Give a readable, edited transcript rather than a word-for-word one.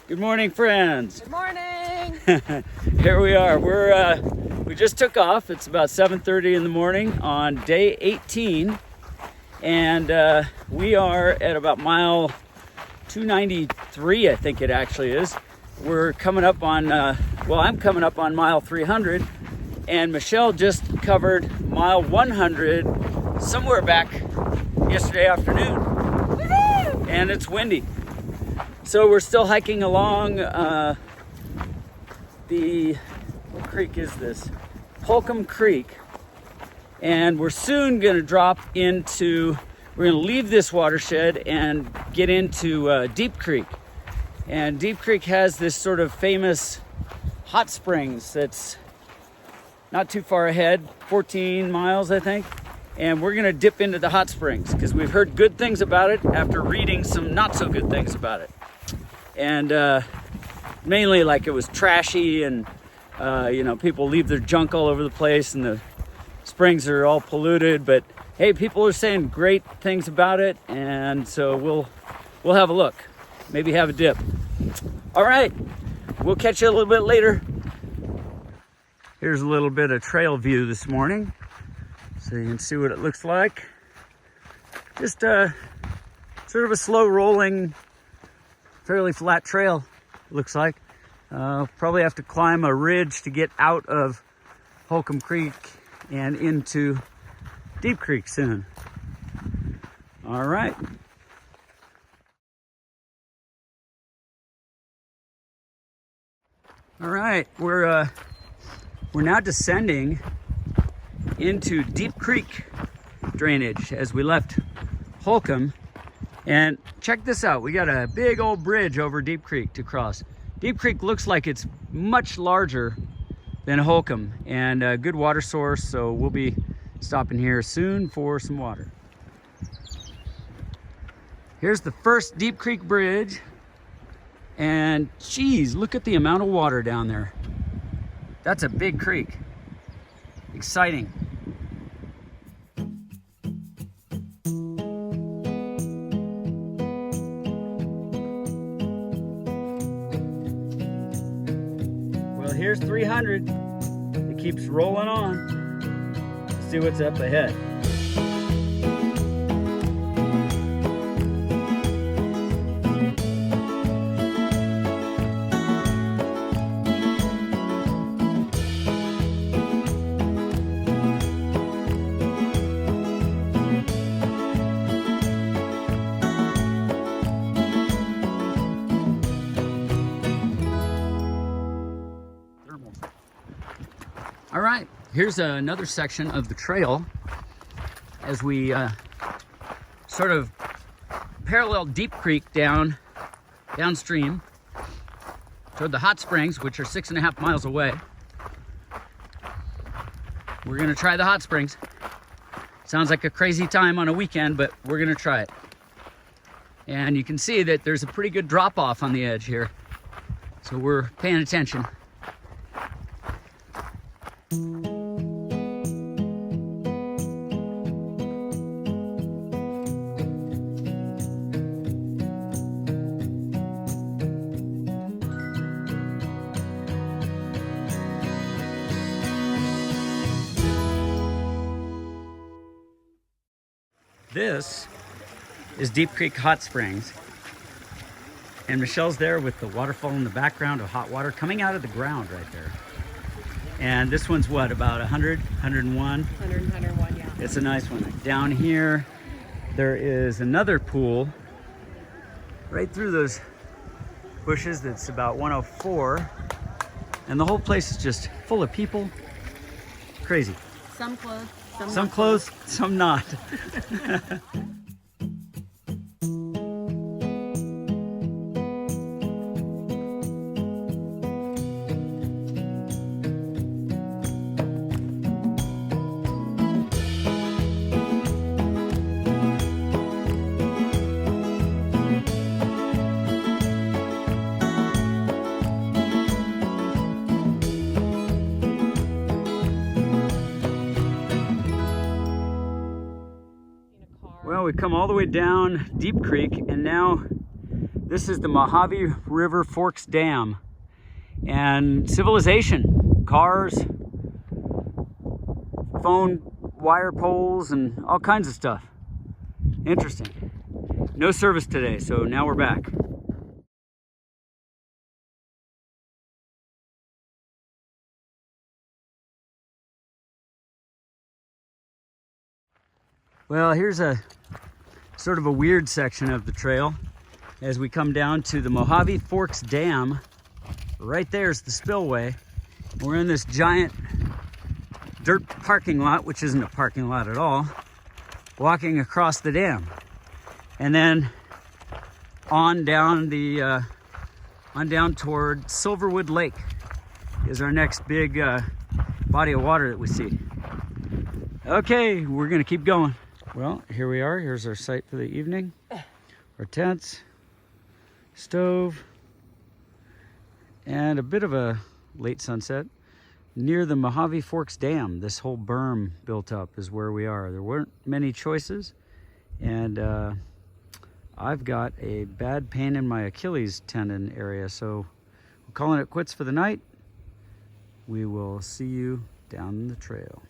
Good morning, friends. Good morning. Here we are. We just took off. It's about 7:30 in the morning on day 18, and we are at about mile 293, I think it actually is. We're coming up on, I'm coming up on mile 300, and Michelle just covered mile 100 somewhere back yesterday afternoon. Woohoo! And it's windy. So we're still hiking along what creek is this? Holcomb Creek. And we're soon gonna we're gonna leave this watershed and get into Deep Creek. And Deep Creek has this sort of famous hot springs that's not too far ahead, 14 miles, I think. And we're gonna dip into the hot springs because we've heard good things about it after reading some not so good things about it. And mainly like it was trashy and people leave their junk all over the place and the springs are all polluted, but hey, people are saying great things about it, and so we'll have a look, maybe have a dip. All right, we'll catch you a little bit later. Here's a little bit of trail view this morning so you can see what it looks like. Just sort of a slow rolling, fairly flat trail, looks like. Probably have to climb a ridge to get out of Holcomb Creek and into Deep Creek soon. All right. All right, we're now descending into Deep Creek drainage as we left Holcomb. And check this out, we got a big old bridge over Deep Creek to cross. Deep Creek looks like it's much larger than Holcomb, and a good water source, so we'll be stopping here soon for some water. Here's the first Deep Creek bridge, and geez, look at the amount of water down there. That's a big creek. Exciting. Here's 300. It keeps rolling on. Let's see what's up ahead. All right, here's another section of the trail as we sort of parallel Deep Creek downstream toward the hot springs, which are 6.5 miles away. We're gonna try the hot springs. Sounds like a crazy time on a weekend, but we're gonna try it. And you can see that there's a pretty good drop off on the edge here, so we're paying attention. This is Deep Creek Hot Springs, and Michelle's there with the waterfall in the background of hot water coming out of the ground right there. And this one's what, about 100, 101? 101, yeah. It's a nice one. Down here, there is another pool right through those bushes that's about 104. And the whole place is just full of people. Crazy. Some clothes, some clothes, some not. Well, we've come all the way down Deep Creek, and now This is the Mojave River Forks Dam. And civilization, cars, phone wire poles, and all kinds of stuff. Interesting. No service today, so now we're back. Well, here's a sort of a weird section of the trail as we come down to the Mojave Forks Dam. Right there's the spillway. We're in this giant dirt parking lot, which isn't a parking lot at all, walking across the dam. And then on down toward Silverwood Lake is our next big body of water that we see. Okay, we're gonna keep going. Well, here we are. Here's our site for the evening. Our tents, stove, and a bit of a late sunset. Near the Mojave Forks Dam, this whole berm built up is where we are. There weren't many choices, and I've got a bad pain in my Achilles tendon area, so we're calling it quits for the night. We will see you down the trail.